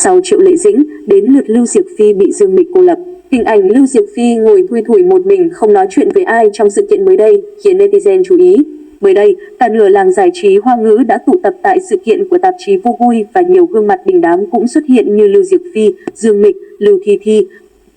Sau Triệu Lệ Dĩnh, đến lượt Lưu Diệc Phi bị Dương Mịch cô lập. Hình ảnh Lưu Diệc Phi ngồi thui thủi một mình không nói chuyện với ai trong sự kiện mới đây khiến netizen chú ý. Mới đây, cả nửa làng giải trí Hoa ngữ đã tụ tập tại sự kiện của tạp chí Vô Vui và nhiều gương mặt đình đám cũng xuất hiện như Lưu Diệc Phi, Dương Mịch, Lưu Thi Thi,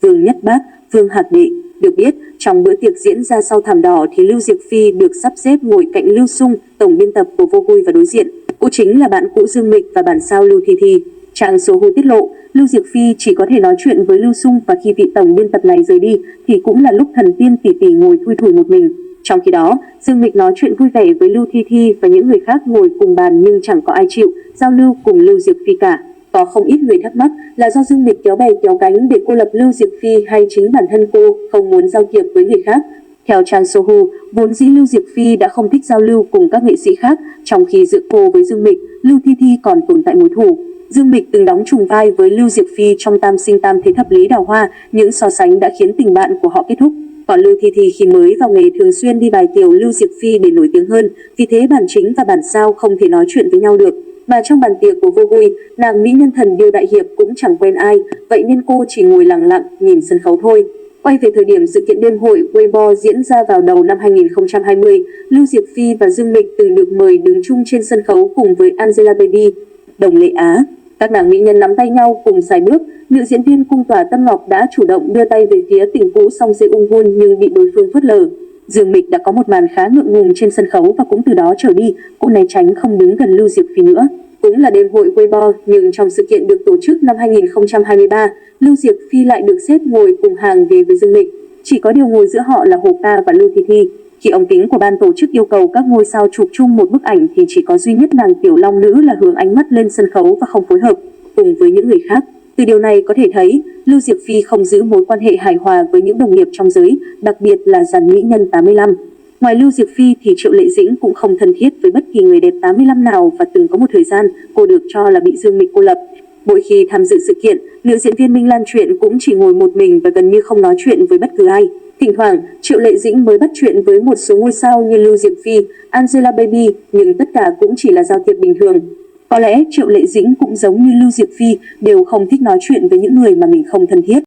Vương Nhất Bác, Vương Hạc Đệ. Được biết, trong bữa tiệc diễn ra sau thảm đỏ thì Lưu Diệc Phi được sắp xếp ngồi cạnh Lưu Sung, tổng biên tập của Vô Vui và đối diện. Cô chính là bạn cũ Dương Mịch và bản sao Lưu Thi Thi. Trang Sohu tiết lộ, Lưu Diệc Phi chỉ có thể nói chuyện với Lưu Sung và khi vị tổng biên tập này rời đi thì cũng là lúc thần tiên tỷ tỷ ngồi thui thủi một mình. Trong khi đó, Dương Mịch nói chuyện vui vẻ với Lưu Thi Thi và những người khác ngồi cùng bàn nhưng chẳng có ai chịu giao lưu cùng Lưu Diệc Phi cả. Có không ít người thắc mắc là do Dương Mịch kéo bè kéo cánh để cô lập Lưu Diệc Phi hay chính bản thân cô không muốn giao thiệp với người khác. Theo Trang Sohu, vốn dĩ Lưu Diệc Phi đã không thích giao lưu cùng các nghệ sĩ khác, trong khi giữa cô với Dương Mịch, Lưu Thi Thi còn tồn tại mối thù. Dương Mịch từng đóng trùng vai với Lưu Diệc Phi trong Tam Sinh Tam Thế Thập Lý Đào Hoa, những so sánh đã khiến tình bạn của họ kết thúc. Còn Lưu Thi Thi khi mới vào nghề thường xuyên đi bài tiểu Lưu Diệc Phi để nổi tiếng hơn, vì thế bản chính và bản sao không thể nói chuyện với nhau được. Mà trong bàn tiệc của Vô Vui, nàng mỹ nhân thần Điêu Đại Hiệp cũng chẳng quen ai, vậy nên cô chỉ ngồi lặng lặng nhìn sân khấu thôi. Quay về thời điểm sự kiện đêm hội Weibo diễn ra vào đầu năm 2020, Lưu Diệc Phi và Dương Mịch từng được mời đứng chung trên sân khấu cùng với Angelababy, Đồng Lệ Á. Các nàng mỹ nhân nắm tay nhau cùng sải bước, nữ diễn viên Cung Tỏa Tâm Ngọc đã chủ động đưa tay về phía tình cũ Song Se-ung-hun nhưng bị đối phương phớt lờ. Dương Mịch đã có một màn khá ngượng ngùng trên sân khấu và cũng từ đó trở đi, cô né tránh không đứng gần Lưu Diệc Phi nữa. Cũng là đêm hội Weibo nhưng trong sự kiện được tổ chức năm 2023, Lưu Diệc Phi lại được xếp ngồi cùng hàng ghế với Dương Mịch. Chỉ có điều ngồi giữa họ là Hồ Ca và Lưu Thi Thi. Khi ống kính của ban tổ chức yêu cầu các ngôi sao chụp chung một bức ảnh thì chỉ có duy nhất nàng tiểu long nữ là hướng ánh mắt lên sân khấu và không phối hợp cùng với những người khác. Từ điều này có thể thấy, Lưu Diệc Phi không giữ mối quan hệ hài hòa với những đồng nghiệp trong giới, đặc biệt là dàn mỹ nhân 85. Ngoài Lưu Diệc Phi thì Triệu Lệ Dĩnh cũng không thân thiết với bất kỳ người đẹp 85 nào và từng có một thời gian cô được cho là bị Dương Mịch cô lập. Mỗi khi tham dự sự kiện, nữ diễn viên Minh Lan Truyện cũng chỉ ngồi một mình và gần như không nói chuyện với bất cứ ai. Thỉnh thoảng, Triệu Lệ Dĩnh mới bắt chuyện với một số ngôi sao như Lưu Diệc Phi, Angelababy, nhưng tất cả cũng chỉ là giao thiệp bình thường. Có lẽ Triệu Lệ Dĩnh cũng giống như Lưu Diệc Phi đều không thích nói chuyện với những người mà mình không thân thiết.